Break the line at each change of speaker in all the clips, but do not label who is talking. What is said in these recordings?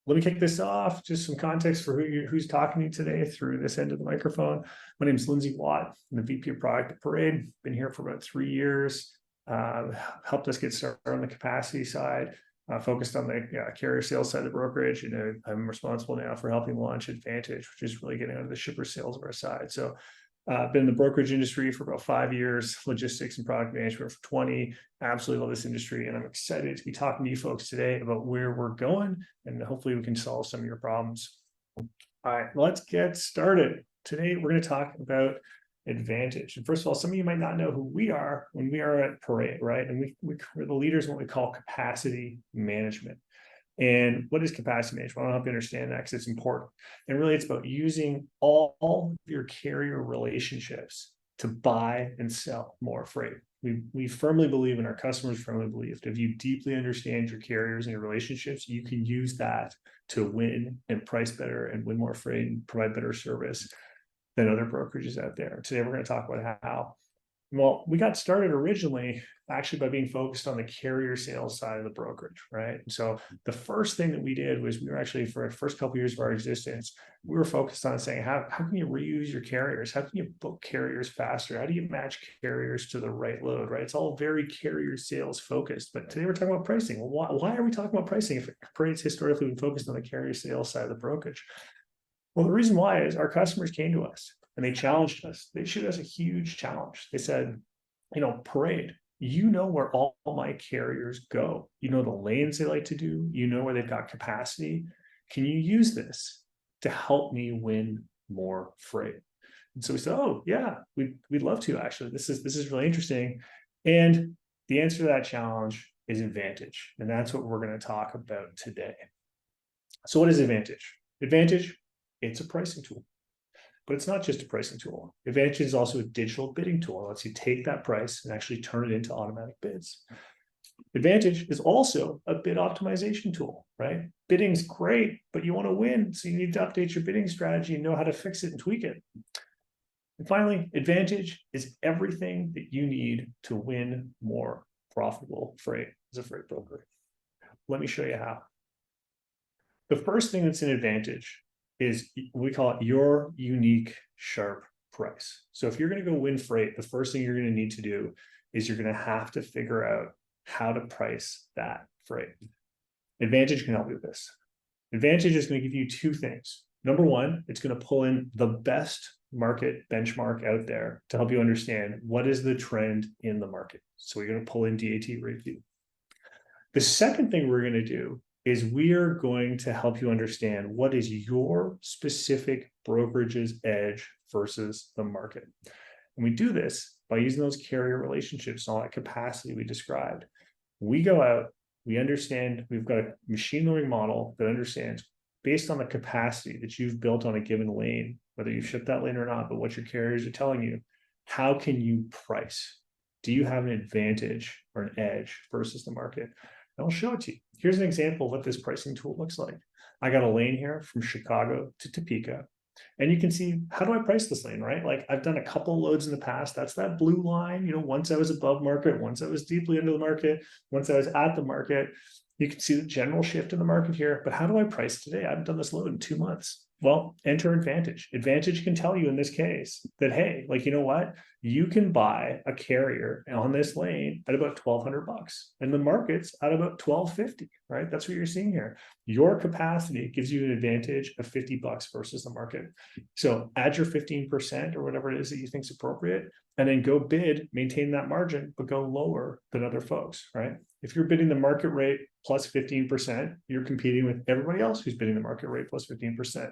Let me kick this off. Just some context for who's talking to you today through this end of the microphone. My name is Lindsay Watt. I'm the VP of Product at Parade. Been here for about 3 years. Helped us get started on the capacity side. Focused on the carrier sales side of the brokerage. I'm responsible now for helping launch Advantage, which is really getting onto the shipper sales of our side. So been in the brokerage industry for about 5 years, logistics and product management for 20. Absolutely love this industry, and I'm excited to be talking to you folks today about where we're going, and hopefully we can solve some of your problems. All right, let's get started. Today we're going to talk about Advantage. And first of all, some of you might not know who we are when we are at Parade, right? And we're the leaders in what we call capacity management. And what is capacity management? I'll help you understand that because it's important. And really, it's about using all of your carrier relationships to buy and sell more freight. We firmly believe, and our customers firmly believe, that if you deeply understand your carriers and your relationships, you can use that to win and price better and win more freight and provide better service than other brokerages out there. Today, we're going to talk about how. Well, we got started originally actually by being focused on the carrier sales side of the brokerage, right? And so the first thing that we did was we were actually, for the first couple of years of our existence, we were focused on saying, how can you reuse your carriers? How can you book carriers faster? How do you match carriers to the right load, right? It's all very carrier sales focused. But today we're talking about pricing. Well, why are we talking about pricing if Parade's historically been focused on the carrier sales side of the brokerage? Well, the reason why is our customers came to us and they challenged us. They issued us a huge challenge. They said, Parade, you know where all my carriers go. You know the lanes they like to do. You know where they've got capacity. Can you use this to help me win more freight? And so we said, oh, yeah, we'd love to, actually. This is really interesting. And the answer to that challenge is Advantage. And that's what we're going to talk about today. So what is Advantage? Advantage, it's a pricing tool. But it's not just a pricing tool. Advantage is also a digital bidding tool. It lets you take that price and actually turn it into automatic bids. Advantage is also a bid optimization tool, right? Bidding's great, but you want to win, so you need to update your bidding strategy and know how to fix it and tweak it. And finally, Advantage is everything that you need to win more profitable freight as a freight broker. Let me show you how. The first thing that's in Advantage is, we call it your unique sharp price. So if you're going to go win freight, the first thing you're going to need to do is you're going to have to figure out how to price that freight. Advantage can help you with this. Advantage is going to give you two things. Number one, it's going to pull in the best market benchmark out there to help you understand what is the trend in the market. So we're going to pull in DAT rate view. The second thing we're going to do is we are going to help you understand what is your specific brokerage's edge versus the market. And we do this by using those carrier relationships and all that capacity we described. We go out, we understand, we've got a machine learning model that understands, based on the capacity that you've built on a given lane, whether you've shipped that lane or not, but what your carriers are telling you, how can you price? Do you have an advantage or an edge versus the market? I'll show it to you. Here's an example of what this pricing tool looks like. I got a lane here from Chicago to Topeka, and you can see, how do I price this lane, right? Like, I've done a couple loads in the past. That's that blue line. Once I was above market, once I was deeply under the market, once I was at the market. You can see the general shift in the market here, but how do I price today? I haven't done this load in 2 months. Well, enter Advantage. Advantage can tell you in this case that, hey, you know what? You can buy a carrier on this lane at about $1,200, and the market's at about $1,250, right? That's what you're seeing here. Your capacity gives you an advantage of $50 versus the market. So add your 15% or whatever it is that you think is appropriate, and then go bid, maintain that margin, but go lower than other folks, right? If you're bidding the market rate plus 15%, you're competing with everybody else who's bidding the market rate plus 15%.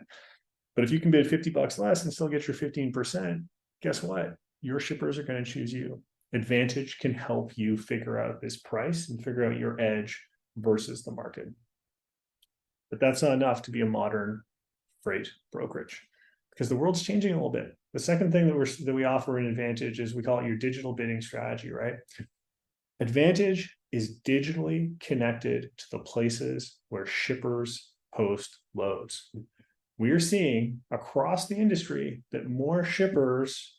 But if you can bid $50 less and still get your 15%, guess what? Your shippers are going to choose you. Advantage can help you figure out this price and figure out your edge versus the market. But that's not enough to be a modern freight brokerage, because the world's changing a little bit. The second thing that we offer in Advantage is, we call it your digital bidding strategy, right? Advantage is digitally connected to the places where shippers post loads. We are seeing across the industry that more shippers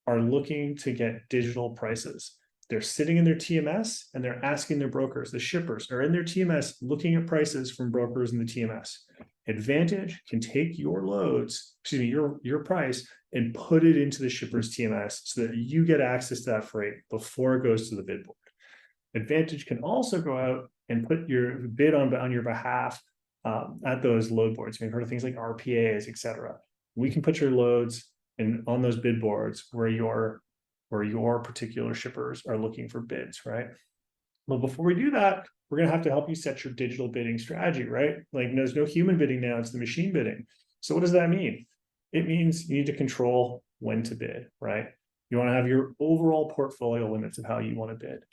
are looking to get digital prices. They're sitting in their TMS and they're asking their brokers. The shippers are in their TMS looking at prices from brokers in the TMS. Advantage can take your loads, excuse me, your price, and put it into the shipper's TMS so that you get access to that freight before it goes to the bid board. Advantage can also go out and put your bid on your behalf at those load boards. We've heard of things like RPAs, etc. We can put your loads on those bid boards where your particular shippers are looking for bids, right? Well, before we do that, we're going to have to help you set your digital bidding strategy, right? Like there's no human bidding now, it's the machine bidding. So what does that mean? It means you need to control when to bid, right? You want to have your overall portfolio limits of how you want to bid.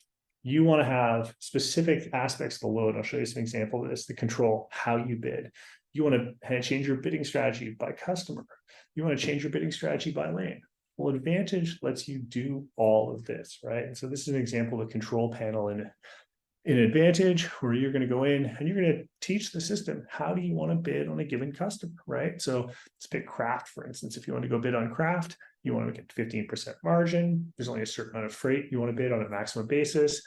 You want to have specific aspects of the load. I'll show you some example of this to control how you bid. You want to change your bidding strategy by customer. You want to change your bidding strategy by lane. Well, Advantage lets you do all of this, right? And so this is an example of the control panel in Advantage, where you're going to go in and you're going to teach the system, how do you want to bid on a given customer, right? So let's pick craft, for instance. If you want to go bid on craft, you want to get 15% margin. There's only a certain amount of freight you want to bid on a maximum basis.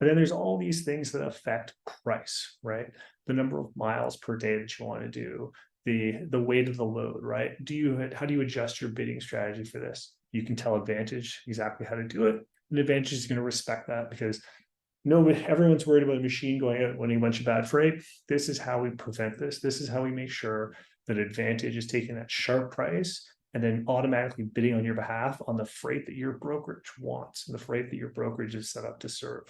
And then there's all these things that affect price, right? The number of miles per day that you want to do, the weight of the load, right? How do you adjust your bidding strategy for this? You can tell Advantage exactly how to do it. And Advantage is going to respect that because everyone's worried about a machine going out winning a bunch of bad freight. This is how we prevent this. This is how we make sure that Advantage is taking that sharp price and then automatically bidding on your behalf on the freight that your brokerage wants, and the freight that your brokerage is set up to serve.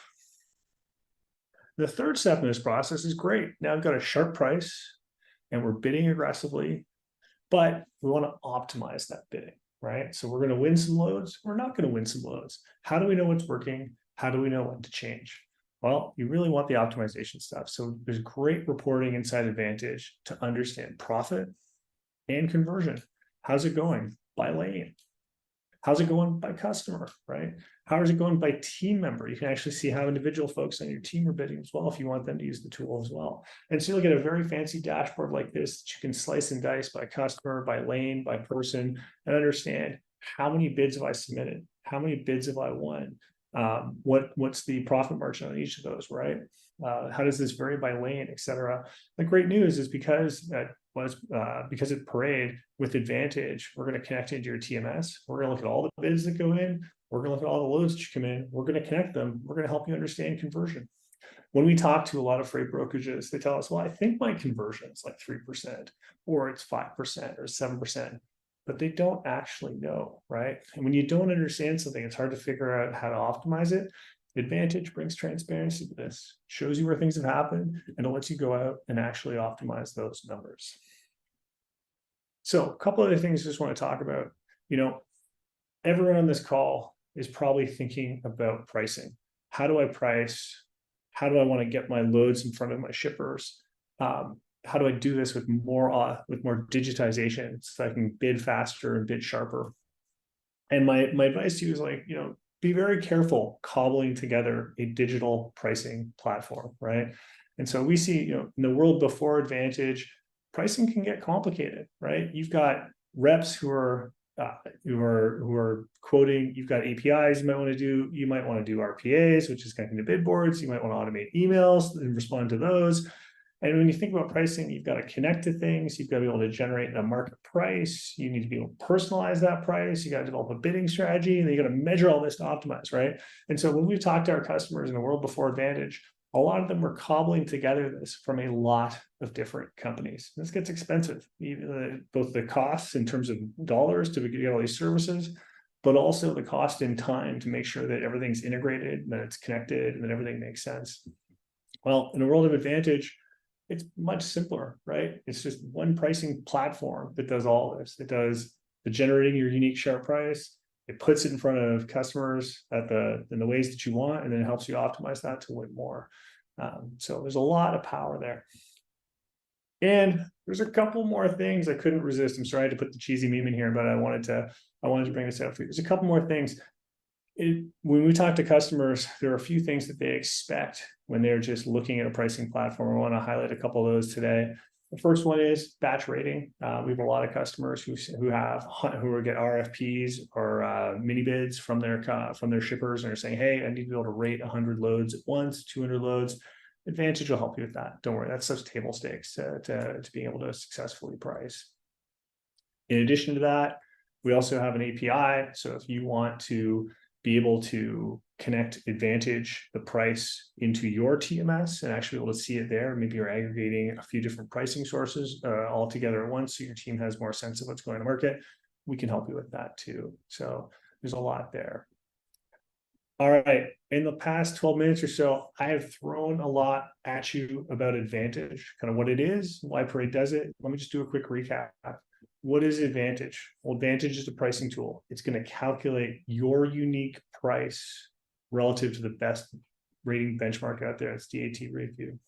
The third step in this process is great. Now I've got a sharp price and we're bidding aggressively, but we want to optimize that bidding, right? So we're going to win some loads. We're not going to win some loads. How do we know what's working? How do we know when to change? Well, you really want the optimization stuff. So there's great reporting inside Advantage to understand profit and conversion. How's it going by lane? How's it going by customer, right? How is it going by team member? You can actually see how individual folks on your team are bidding as well if you want them to use the tool as well. And so you'll get a very fancy dashboard like this that you can slice and dice by customer, by lane, by person, and understand how many bids have I submitted? How many bids have I won? What's the profit margin on each of those, right? How does this vary by lane, et cetera? The great news is because at Parade with Advantage, we're going to connect into your TMS. We're going to look at all the bids that go in. We're going to look at all the loads that you come in. We're going to connect them. We're going to help you understand conversion. When we talk to a lot of freight brokerages, they tell us, well, I think my conversion is like 3%, or it's 5% or 7%. But they don't actually know, right? And when you don't understand something, it's hard to figure out how to optimize it. Advantage brings transparency to this, shows you where things have happened, and it lets you go out and actually optimize those numbers. So a couple other things I just want to talk about. Everyone on this call is probably thinking about pricing. How do I price? How do I want to get my loads in front of my shippers? How do I do this with more digitization so I can bid faster and bid sharper? And my advice to you is be very careful cobbling together a digital pricing platform, right? And so we see, in the world before Advantage, pricing can get complicated, right? You've got reps who are quoting. You've got APIs you might want to do. You might want to do RPAs, which is connecting to bid boards. You might want to automate emails and respond to those. And when you think about pricing, you've got to connect to things. You've got to be able to generate a market price. You need to be able to personalize that price. You got to develop a bidding strategy, and then you got to measure all this to optimize, right? And so when we talk to our customers in the world before Advantage, a lot of them were cobbling together this from a lot of different companies. This gets expensive, both the costs in terms of dollars to get all these services, but also the cost in time to make sure that everything's integrated, that it's connected, and that everything makes sense. Well, in the world of Advantage, it's much simpler, right? It's just one pricing platform that does all this. It does the generating your unique sharp price. It puts it in front of customers in the ways that you want, and then it helps you optimize that to win more. So there's a lot of power there. And there's a couple more things I couldn't resist. I'm sorry to put the cheesy meme in here, but I wanted to bring this out for you. There's a couple more things. When we talk to customers, there are a few things that they expect when they're just looking at a pricing platform. I want to highlight a couple of those today. The first one is batch rating. We have a lot of customers who get RFPs or mini bids from their shippers, and are saying, "Hey, I need to be able to rate 100 loads at once, 200 loads." Advantage will help you with that. Don't worry, that's just table stakes to being able to successfully price. In addition to that, we also have an API. So if you want to be able to connect Advantage, the price, into your TMS and actually be able to see it there, maybe you're aggregating a few different pricing sources all together at once so your team has more sense of what's going on in the market, we can help you with that too. So there's a lot there. All right, in the past 12 minutes or so, I have thrown a lot at you about Advantage, kind of what it is, why Parade does it. Let me just do a quick recap. What is Advantage? Well, Advantage is a pricing tool. It's going to calculate your unique price relative to the best rating benchmark out there. It's DAT Review.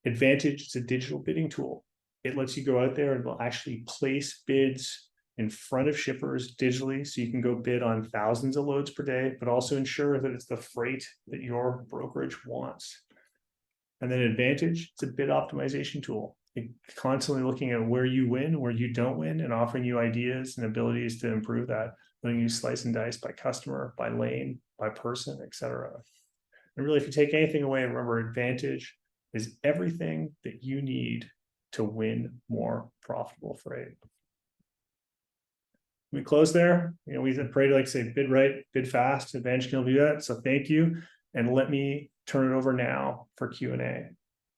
Advantage is a digital bidding tool. It lets you go out there and will actually place bids in front of shippers digitally, so you can go bid on thousands of loads per day, but also ensure that it's the freight that your brokerage wants. And then Advantage, it's a bid optimization tool. It's constantly looking at where you win, where you don't win, and offering you ideas and abilities to improve that, letting you slice and dice by customer, by lane, by person, etc. And really, if you take anything away, remember Advantage is everything that you need to win more profitable freight. We close there. You know, we pray to like say bid right, bid fast. Advantage can do that. So thank you. And let me turn it over now for Q&A.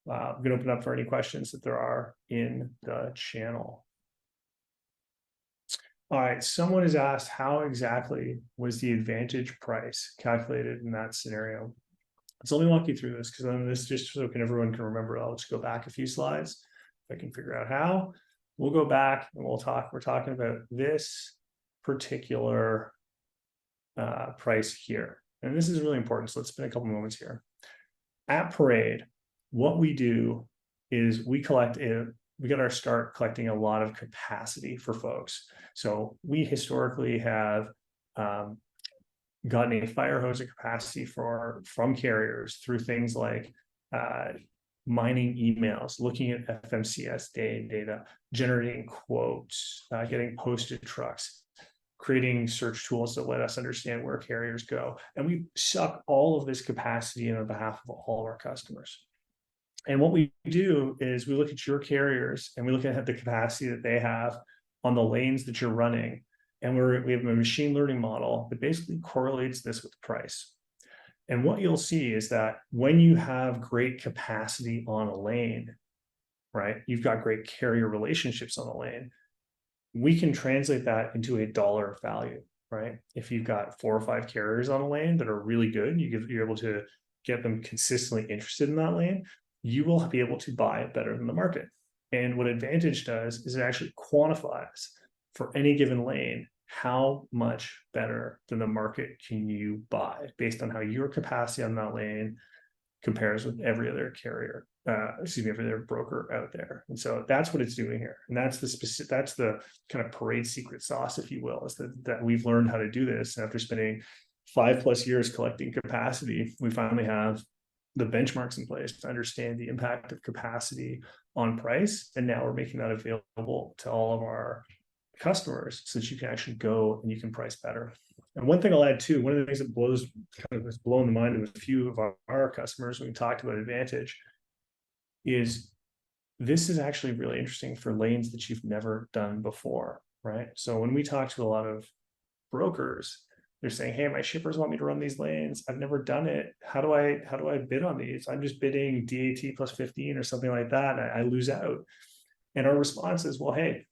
I'm going to open up for any questions that there are in the channel. All right. Someone has asked, how exactly was the Advantage price calculated in that scenario? So let me walk you through this, because then this just so everyone can remember. I'll just go back a few slides if I can figure out how. We'll go back and we'll talk. We're talking about this particular price here. And this is really important. So let's spend a couple moments here. At Parade, what we do is we get our start collecting a lot of capacity for folks. So we historically have gotten a fire hose of capacity from carriers through things like mining emails, looking at FMCS data, generating quotes, getting posted trucks, creating search tools that let us understand where carriers go. And we suck all of this capacity in on behalf of all of our customers. And what we do is we look at your carriers and we look at the capacity that they have on the lanes that you're running. And we have a machine learning model that basically correlates this with price. And what you'll see is that when you have great capacity on a lane, right, you've got great carrier relationships on the lane, we can translate that into a dollar value, right? If you've got 4 or 5 carriers on a lane that are really good, you're able to get them consistently interested in that lane, you will be able to buy it better than the market. And what Advantage does is it actually quantifies for any given lane how much better than the market can you buy based on how your capacity on that lane compares with every other carrier, every other broker out there. And so that's what it's doing here. And that's the kind of Parade secret sauce, if you will, is that we've learned how to do this. And after spending 5+ years collecting capacity, we finally have the benchmarks in place to understand the impact of capacity on price. And now we're making that available to all of our customers so that you can actually go and you can price better. And one thing I'll add too, one of the things that has blown the mind of a few of our customers when we talked about Advantage is this is actually really interesting for lanes that you've never done before, right? So when we talk to a lot of brokers, they're saying, hey, my shippers want me to run these lanes. I've never done it. How do I bid on these? I'm just bidding DAT plus 15 or something like that. And I lose out. And our response is, well, hey,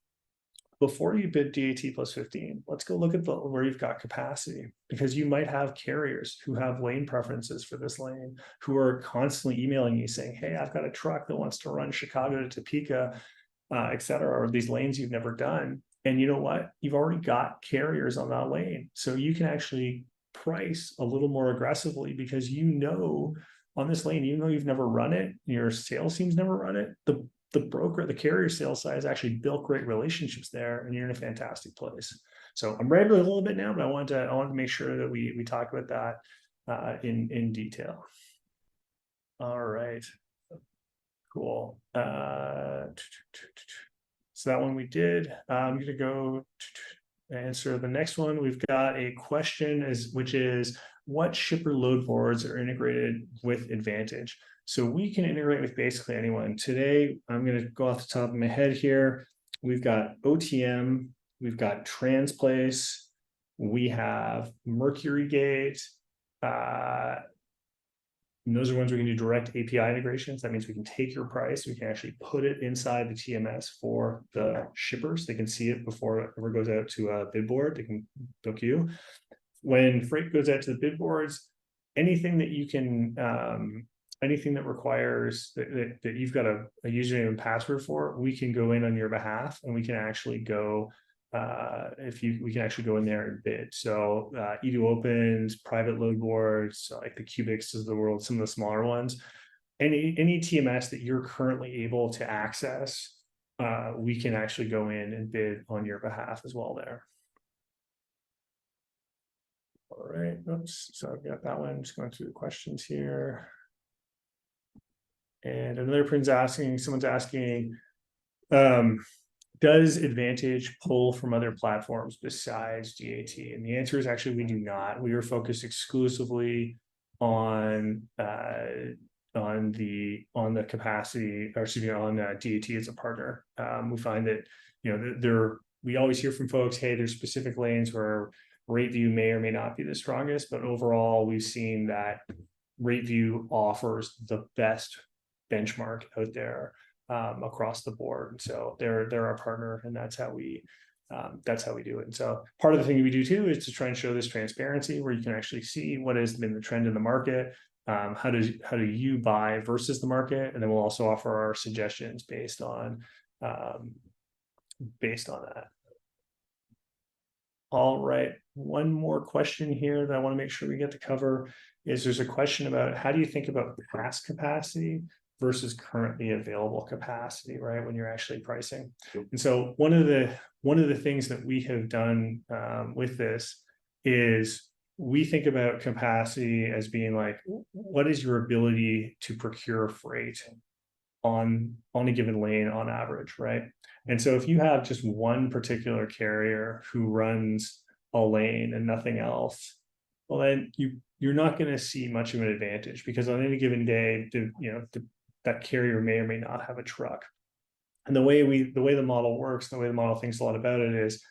before you bid DAT plus 15, let's go look at where you've got capacity, because you might have carriers who have lane preferences for this lane, who are constantly emailing you saying, hey, I've got a truck that wants to run Chicago to Topeka, et cetera, or these lanes you've never done. And you know what? You've already got carriers on that lane. So you can actually price a little more aggressively because you know on this lane, even though you've never run it, your sales team's never run it, the carrier sales side has actually built great relationships there, and you're in a fantastic place. So I'm rambling a little bit now, but I want to make sure that we talk about that in detail. All right, cool. So that one we did. I'm going to go answer the next one. We've got a question which is, what shipper load boards are integrated with Advantage. So we can integrate with basically anyone. Today, I'm going to go off the top of my head here. We've got OTM, we've got Transplace, we have Mercury Gate, and those are ones we can do direct API integrations. That means we can take your price, we can actually put it inside the TMS for the shippers. They can see it before it ever goes out to a bid board. They can book you. When freight goes out to the bid boards, anything that you can, anything that requires that you've got a username and password for, we can go in on your behalf, and we can actually go, we can actually go in there and bid. So E2 opens, private load boards, like the Cubics of the world, some of the smaller ones, any TMS that you're currently able to access, we can actually go in and bid on your behalf as well there. All right, oops, so I've got that one, just going through the questions here. And another person's asking, someone's asking, does Advantage pull from other platforms besides DAT? And the answer is actually we do not. We are focused exclusively on the capacity, or excuse me, on DAT as a partner. We find that, you know, we always hear from folks, hey, there's specific lanes where RateView may or may not be the strongest, but overall we've seen that RateView offers the best benchmark out there across the board. And so they're our partner, and that's how we do it. And so part of the thing we do too is to try and show this transparency where you can actually see what has been the trend in the market. How do you buy versus the market? And then we'll also offer our suggestions based on that. All right, one more question here that I want to make sure we get to cover is there's a question about how do you think about past capacity versus currently available capacity, right? When you're actually pricing. And so one of the things that we have done with this is we think about capacity as being like, what is your ability to procure freight on a given lane on average, right? And so if you have just one particular carrier who runs a lane and nothing else, well, then you're not going to see much of an advantage, because on any given day, that carrier may or may not have a truck. And the way the model works, the way the model thinks a lot about it is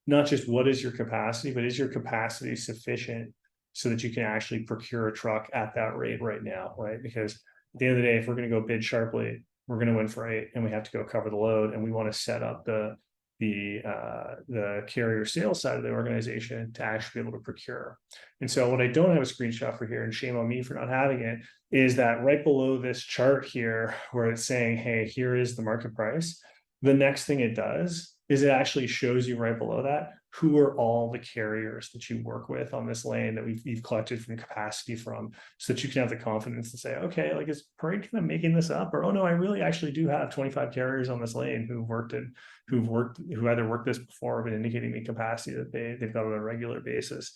not just what is your capacity, but is your capacity sufficient so that you can actually procure a truck at that rate right now, right? Because at the end of the day, if we're going to go bid sharply, we're going to win freight, and we have to go cover the load, and we want to set up the carrier sales side of the organization to actually be able to procure. And so what I don't have a screenshot for here, and shame on me for not having it, is that right below this chart here where it's saying, hey, here is the market price. The next thing it does is it actually shows you right below that who are all the carriers that you work with on this lane that you've collected from capacity from, so that you can have the confidence to say, okay, like, is Parade kind of making this up? Or, oh no, I really actually do have 25 carriers on this lane who either worked this before or been indicating the capacity that they've got on a regular basis.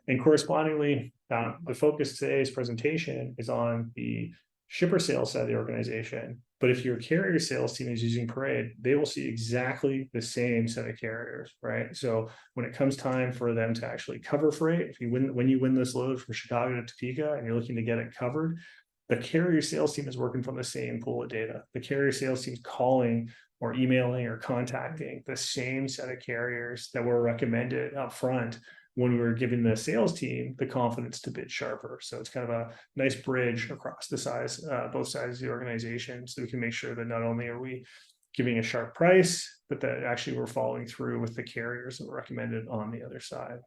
And correspondingly, the focus of today's presentation is on the shipper sales side of the organization. But if your carrier sales team is using Parade, they will see exactly the same set of carriers, right? So when it comes time for them to actually cover freight, when you win this load from Chicago to Topeka and you're looking to get it covered, the carrier sales team is working from the same pool of data. The carrier sales team is calling or emailing or contacting the same set of carriers that were recommended up front when we were giving the sales team the confidence to bid sharper. So it's kind of a nice bridge across the both sides of the organization, so we can make sure that not only are we giving a sharp price, but that actually we're following through with the carriers that were recommended on the other side.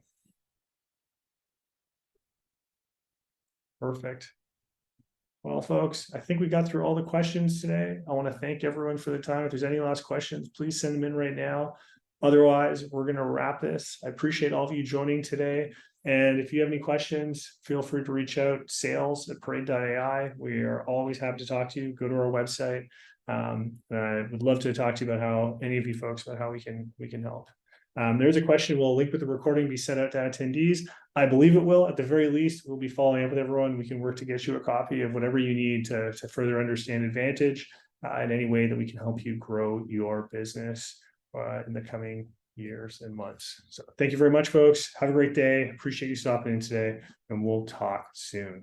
Perfect. Well, folks, I think we got through all the questions today. I want to thank everyone for the time. If there's any last questions, please send them in right now. Otherwise, we're going to wrap this. I appreciate all of you joining today. And if you have any questions, feel free to reach out, sales@parade.ai. We are always happy to talk to you. Go to our website. I would love to talk to you about how any of you folks about how we can help. There's a question, will a link with the recording be sent out to attendees? I believe it will. At the very least, we'll be following up with everyone. We can work to get you a copy of whatever you need to further understand Advantage in any way that we can help you grow your business in the coming years and months. So thank you very much, folks. Have a great day. Appreciate you stopping in today, and we'll talk soon.